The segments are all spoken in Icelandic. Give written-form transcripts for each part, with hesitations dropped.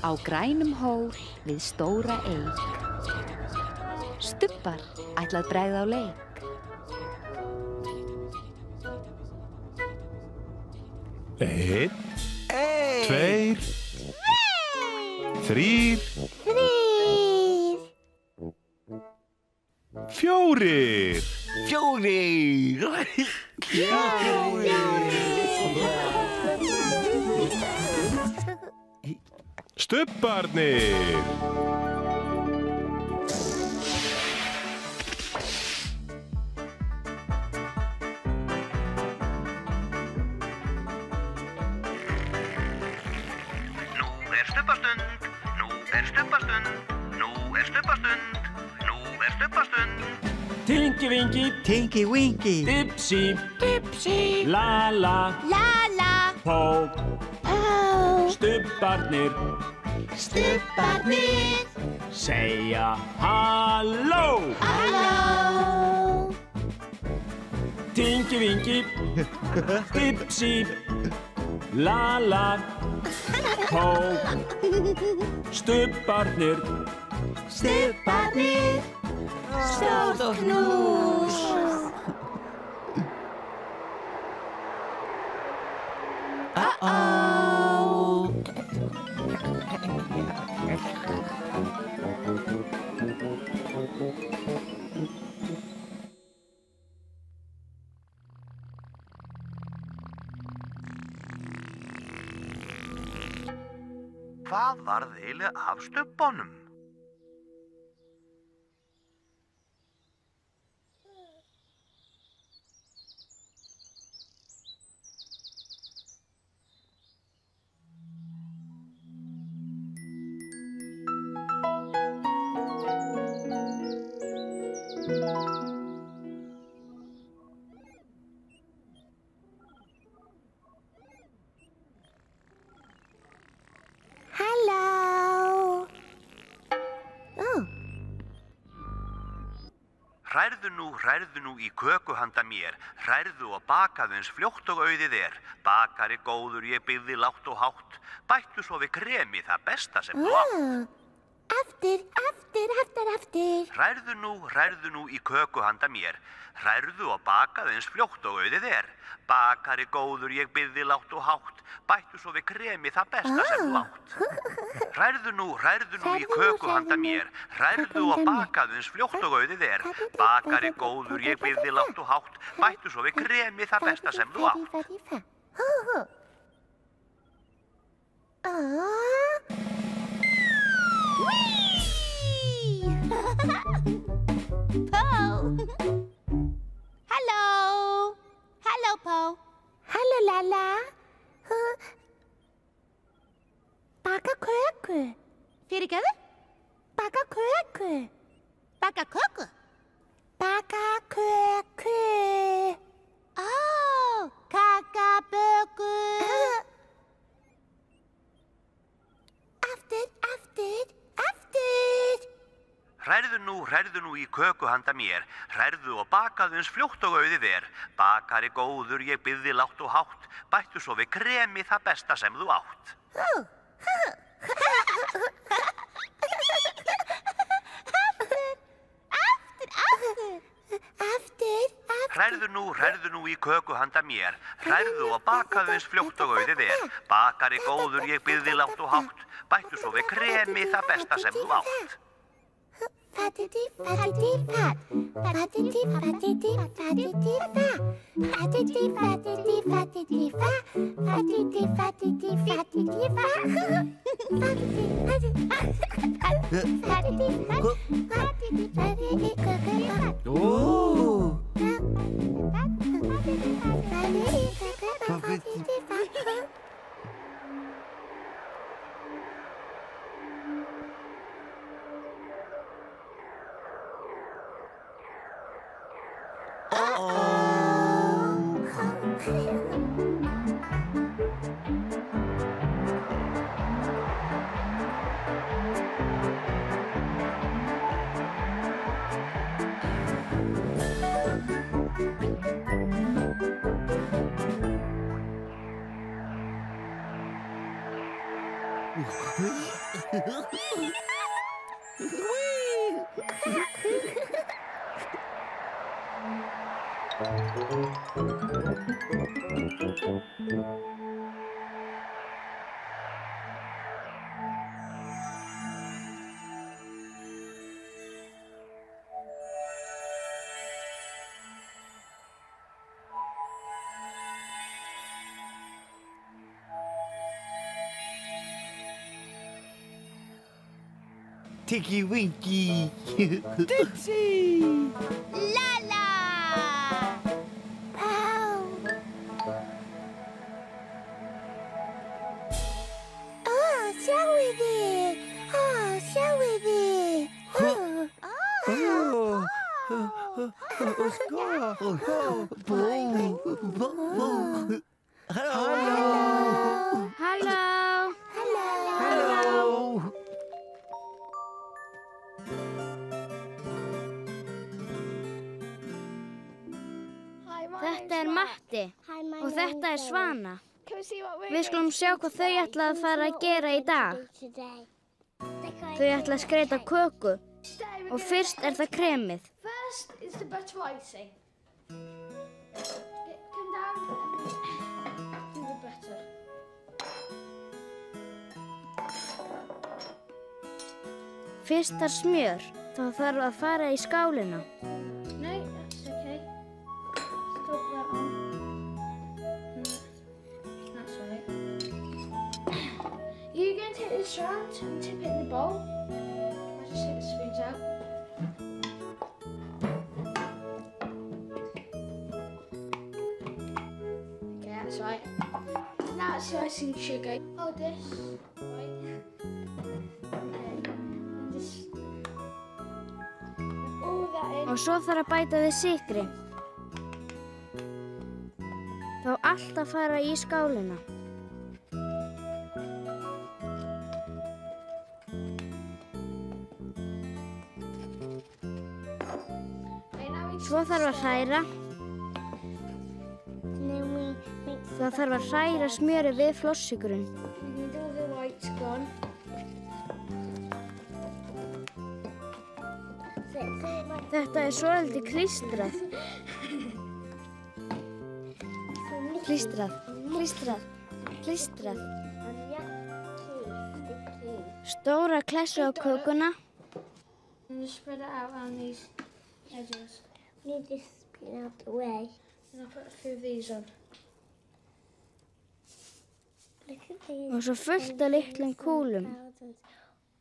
á grænum hól við stóra eik. Stubbar ætla að bregða á leik. Einn, tveir, þrír, fjórir. Stubbarnir. Tinky Winky, Tinky Winky, Dipsy, Dipsy, Lala, Lala, Pó, Pó, Stubbarnir, Stubbarnir, segja halló. halló. Tinky Winky, Dipsy, Lala, Pó, Stubbarnir, Stubbarnir, stórt knús. Hvað varð eiginlega af stubbanum? Halló. Hrærðu nú í köku handa mér, hrærðu og bakaðu eins fljótt og auðið er. Bakari góður, ég byggði lágt og hátt, bættu svo við kremi það besta sem þú átt. Aftur. Hrærðu nú í köku handa mér, hrærðu og bakaðu eins fljótt og auðið er. Bakari góður, ég byggði lágt og hátt, bættu svo við kremi það besta sem þú átt. Hrærðu nú í köku handa mér, hrærðu og bakaðu eins fljótt og auðið er. Bakari góður, ég byggði lágt og hátt, bættu svo við kremi það besta sem þú átt. Halló. Halló, Pó. Halló, Lala. Baka köku. Fyrirgefðu? Baka köku. Baka köku? Baka köku. Ó, kakaböku. Aftur. Hrærðu nú í köku handa mér, hrærðu og bakaðu eins fljótt og auðið er. Bakari góður, ég byggði lágt og hátt, bættu svo við kremi það besta sem þú átt. Aftur. Hrærðu nú í köku handa mér, hrærðu og bakaðu eins fljótt og auðið er. Bakari góður, ég byggði lágt og hátt, bættu svo við kremi það besta sem þú átt. Tinky Winky. Dipsy. Lala! Pow! Oh, shall we there? Oh, shall we there? Oh. Halló. Hello. Hello. Þetta Matti Hi, my og þetta name's Svana. Can we see what we're Við skulum sjá hvað þau ætla að fara að gera í dag. Þau ætla að skreyta köku og fyrst það kremið. First is the butter icing. Come down and do the butter. Fyrst smjör, þá þarf að fara í skálina. No, that's okay. Stop that on. That's right. You go and take this round and tip it in the bowl. I'll just take the spoons out. Okay, that's right. Now it's the icing sugar. Hold this. Right. Okay. And just all that in. Og svo þarf að bæta við sykri. Þá allt að fara í skálina. Okay, now we Svo þarf að hræra. Það þarf að hræra smjörið við flossykurinn. We need all the whites gone. Þetta svolítið klístrað. Klístrað, klístrað, klístrað. Stóra klessu á kökuna. And just spread it out around these edges. Need this spin out the way. And I'll put a few of these on. Look at these. Og svo fullt af litlum kúlum.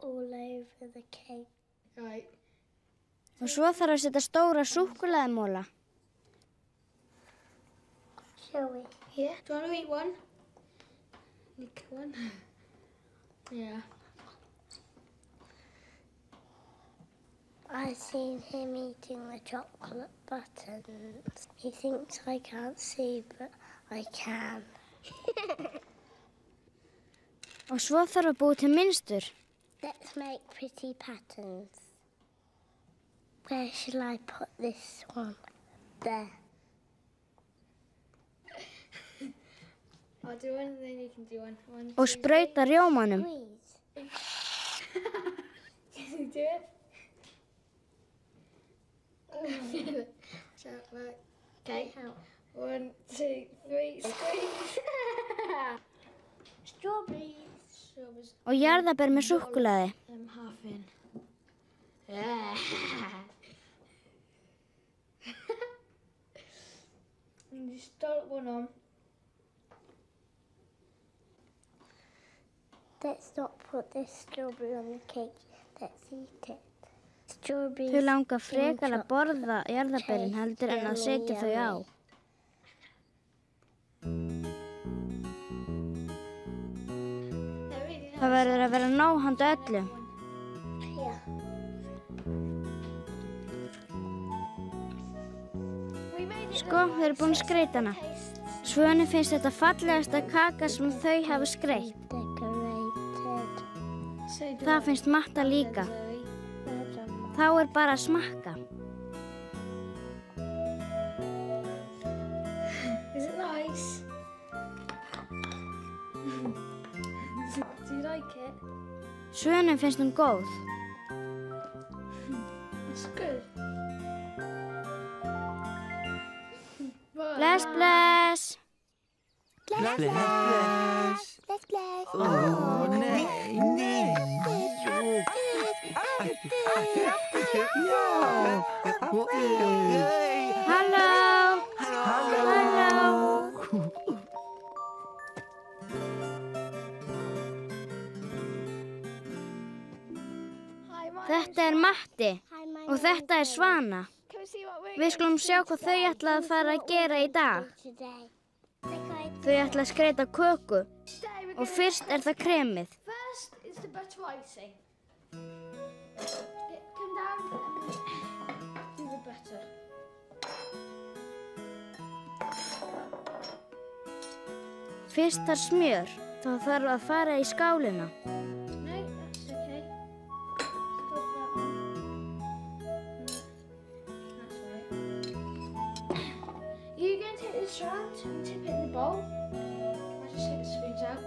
All over the cake. Right. Og svo þarf að setja stóra súkkulaðimóla. Shall we? Yeah. Do you want to eat one? Lick one. Yeah. I've seen him eating the chocolate buttons. He thinks I can't see, but I can. Og svo þarf að búa til mynstur. Let's make pretty patterns. Where shall I put this one? There. I'll do one and then you can do one. One, Og two, sprauta rjómanum. Please. Can you do it? So, right. Okay. 1, 2, 3, squeeze. Strawberries. Strawberries. Og jarðarber með súkkulaði. Half in. Yeah. And you start one on. Let's not put this strawberry on the cake. Let's eat it. Strawberries. Þau langar frekar að borða jarðarberin heldur en að setja þau á. Það verður að vera nóg handa öllum. Yeah. Sko, þau eru búin að skreyta hana. Svönu finnst þetta fallegasta kaka sem þau hafa skreytt. Decorated. Það finnst Matta líka. Þá bara að smakka. Is it nice? Do you like it? Svönum finnst hún góð. It's good. Bless, bless. Bless, bless. Åh, nej, nej. Halló. Halló. Þetta Matti og þetta Svana. Can we see what we're Við skulum sjá hvað þau ætla að fara að gera í dag. Þau ætla að skreyta köku og fyrst það kremið. First is the butter icing. Come down and do the butter. Fyrst smjör, þá þarf að fara í skálina. No, that's okay. Stop that one. That's right. You're going to take this round and tip it in the bowl. I'll just take the spoons out.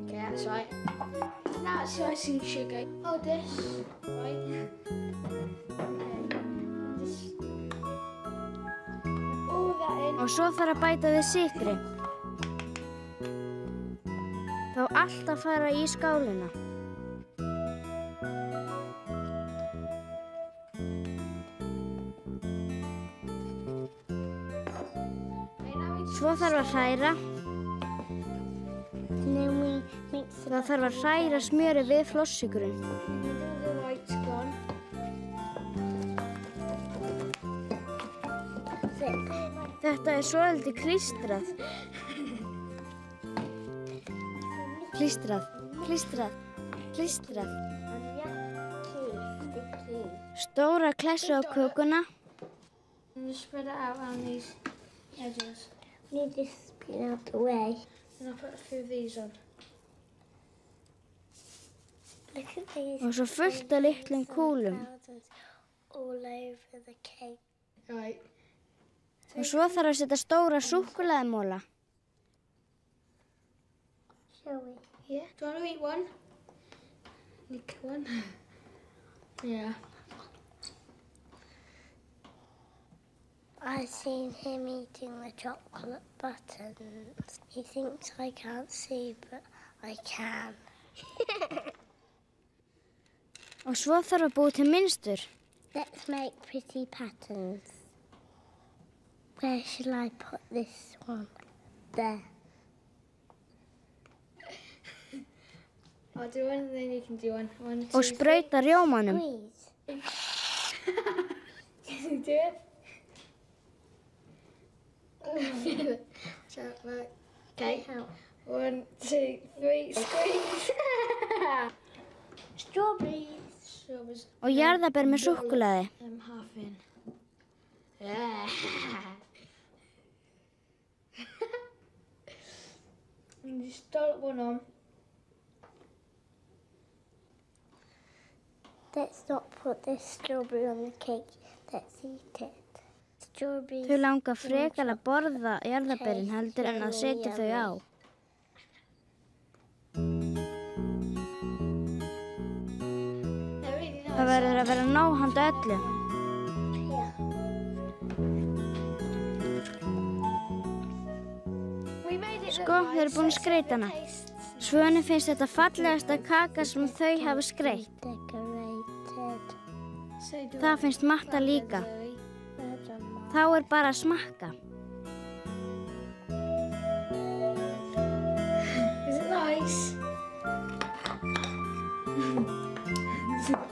Okay, that's right. Now it's the icing sugar. Hold this, right? Just all that in. Og svo þarf að bæta við sykri. Þá allt að fara í skálina. Svo þarf að hræra. Það þarf að hræra smjörið við flossykurinn. The white's gone. Þetta svolítið klístrað. Klístrað, klístrað, klístrað. Stóra klessu á kökuna. And just spread it out around these edges. Need this spin out the way. And I'll put a few of these on. Look at these. Og svo fullt af litlum kúlum. All over the cake. Right. Og svo þarf að setja stóra súkkulaðimóla. Shall we? Yeah. Do you want to eat one? Lick one. Yeah. I've seen him eating the chocolate buttons. He thinks I can't see, but I can. Og svo þarf að búa til mynstur. Let's make pretty patterns. Where shall I put this one? There. I'll do one and then you can do one. One, two, Og sprauta rjómanum. Please. Can you do it? So, right. Okay. One, two, three, squeeze. Strawberries. Strawberries. Og jarðarber með súkkulaði. Half in. Yeah. And you start one on. Let's not put this strawberry on the cake. Let's eat it. Strawberries. Þau langar frekar að borða jarðarberin heldur en að setja þau á. Það verður að vera nóg handa öllu. Sko, þau eru búin að skreyta hana. Svönu finnst þetta fallegasta kaka sem þau hafa skreytt. Það finnst Matta líka. Þá bara að smakka. Is it nice?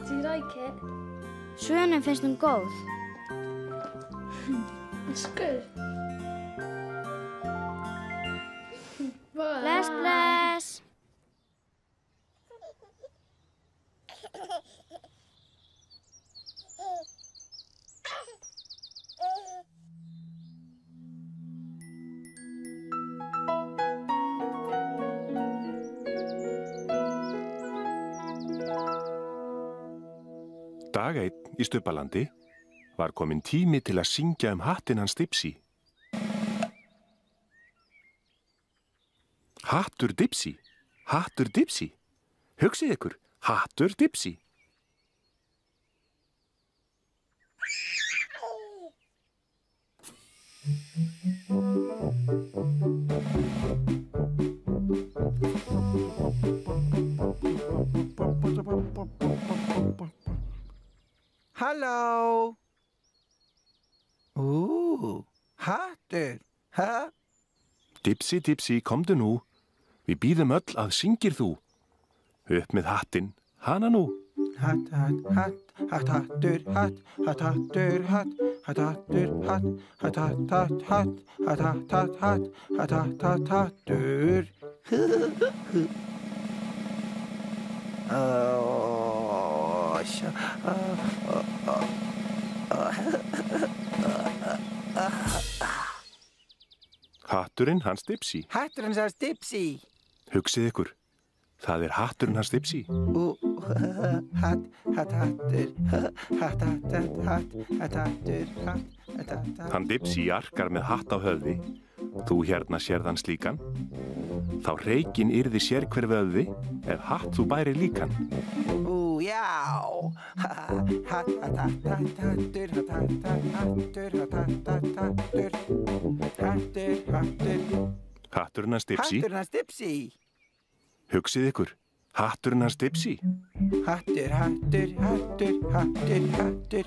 Do you like it? Svönu finnst hún góð. It's good. Bless, bless. Dag einn í Stubbalandi var kominn tími til að syngja hattinn hans Dipsy Hattur Dipsy, Hattur Dipsy. Hugsið ykkur, Hattur Dipsy. Halló. Hattur, ha? Dipsy, Dipsy, komdu nú. Við bíðum öll að syngir þú. Upp með hattinn, hana nú. Hatt, hatt, hatt, hatt, hattur, hatt, hatt, hattur, hatt, hatt, hattur, hatt, hatt, hatt, hatt, hatt, hatt, hatt, hatt, hatt, hatt, hatt, hatt, hattur. Hatturinn hans Dipsy. Hatturinn hans Dipsy. Hugsið ykkur, það hatturinn hans Dipsy. Hatt, hatt, hattur, hatt, hatt, hatt, hatt, hatt, hattur, hatt, hatt, hatt. Hann Dipsy arkar með hatt á höfði. Þú hérna sérð hann slíkan. Þá reykinn yrði sér hver vöðvi ef hatt þú bæri líkan. Já. Hatt, hatt, hatt, hatt, hattur, hatt, hatt, hatt, hattur, hatt, hatt, hatt, hattur. Hattur, hattur. Hatturinn hans Dipsy. Hatturinn hans Dipsy. Hugsið ykkur, hatturinn hans Dipsy. Hattur, hattur, hattur, hattur, hattur.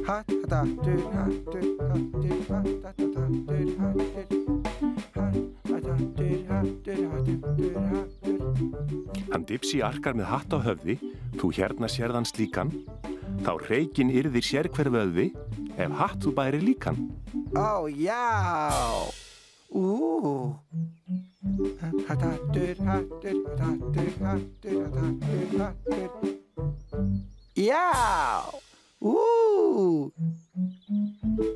Hatt, hatt, hattur, hattur, hattur, hatt, hatt, hattur, hattur. Hatt, hatt, hattur, hattur, hattur, hattur. Hann Dipsy arkar með hatt á höfði, þú hérna sérð hann slíkan. Þá reykinn yrðir sér hver vöðvi ef hatt þú bæri líkan. Já. Hatt, hattur, hattur, hattur, hattur, hattur, hattur. Já.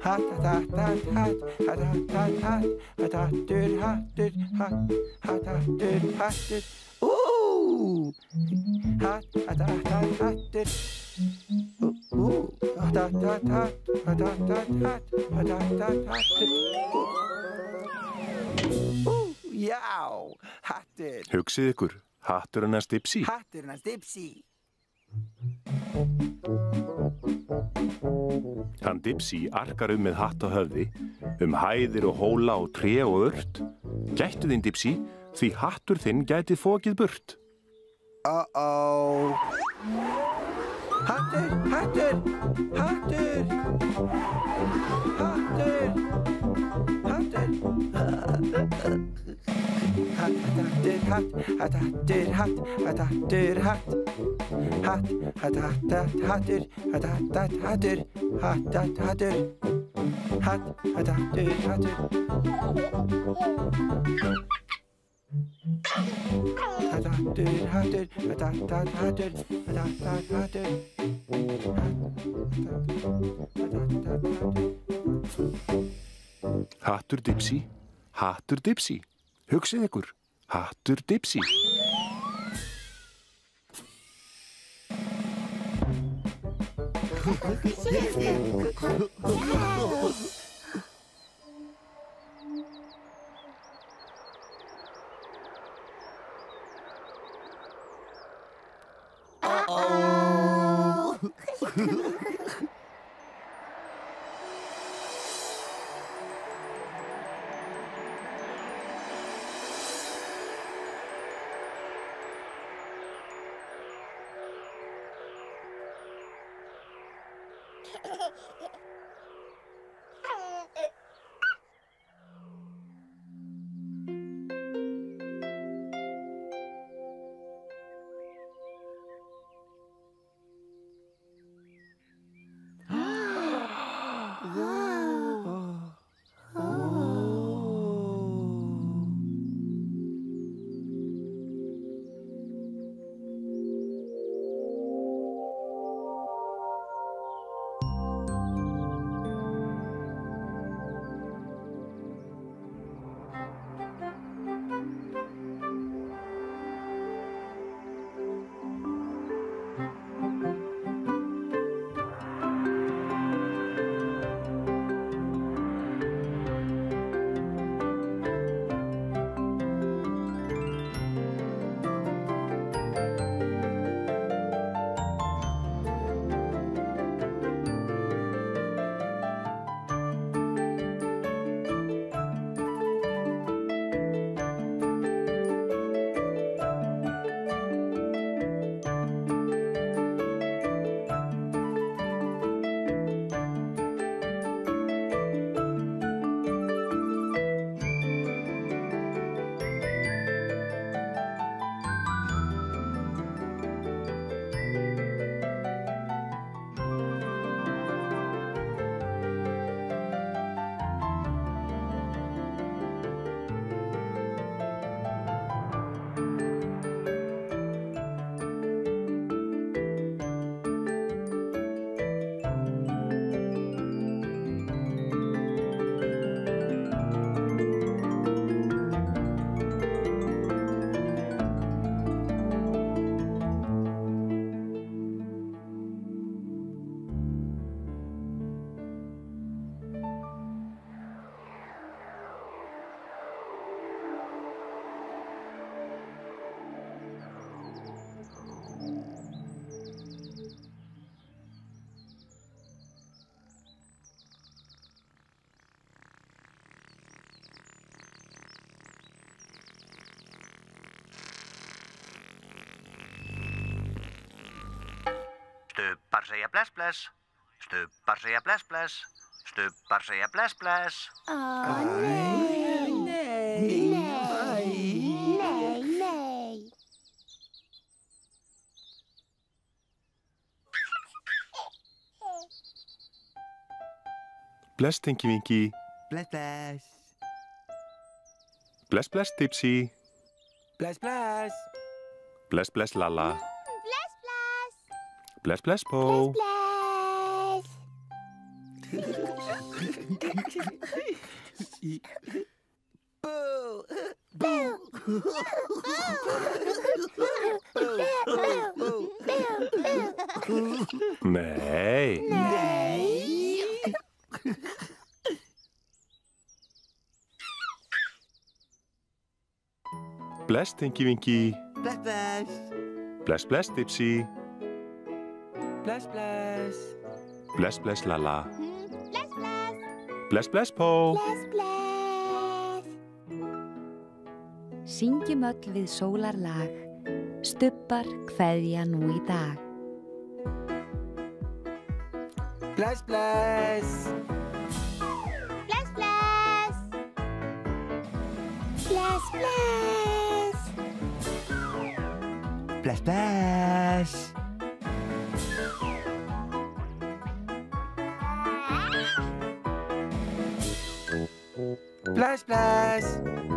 Hatt, hatt, hatt, hatt, hatt, hatt, hatt, hatt, hatt, hattur, hattur, hatt, hatt, hattur, hattur. Hatt, hatt, hatt, hatt, hattur. Hatt, hatt, hatt, hatt, hatt, hatt, hatt, hatt, hatt, hattur. Já, hattur. Hugsið ykkur, hatturinn hans Dipsy. Hatturinn hans Dipsy. Hann Dipsy arkar með hatt á höfði, hæðir og hóla og tré og ört. Gættu þín Dipsy, því hattur þinn gæti fokið burt. Hattur, hattur, hattur. Hattur, hattur. Hatt, hattur, hatt, hatt, hattur, hatt, hatt, hattur, hatt. Hatt, hatt, hatt, hatt, hattur, hatt, hatt, hatt, hattur, hatt, hatt, hattur. Hatt, hatt, hattur, hattur. Hatt, hattur, hattur, hatt, hatt, hatt, hattur, hatt, hatt, hatt, hattur. Hattur Dipsy, hattur Dipsy. Hugsið ykkur, hattur Dipsy. Stubbar segja bless bless. Stubbar segja bless bless. Stubbar segja bless bless. Bless, Tinky Winky. Bless, bless. Bless, bless, Dipsy. Bless, bless. Bless, bless, Lala. Bless, bless. Bless, bless, Po. Bless. Boo! Boo. Nei. Bless, Tinky Winky. Bless, bless. Bless, bless, Dipsy. Bless, bless. Bless, bless, Lala. Bless, bless. Bless, bless, Po. Bless, bless. Syngjum öll við sólarlag, stubbar kveðja nú í dag. Bless, bless. Bless, bless. Bless, bless. Bless, bless. Bless, bless.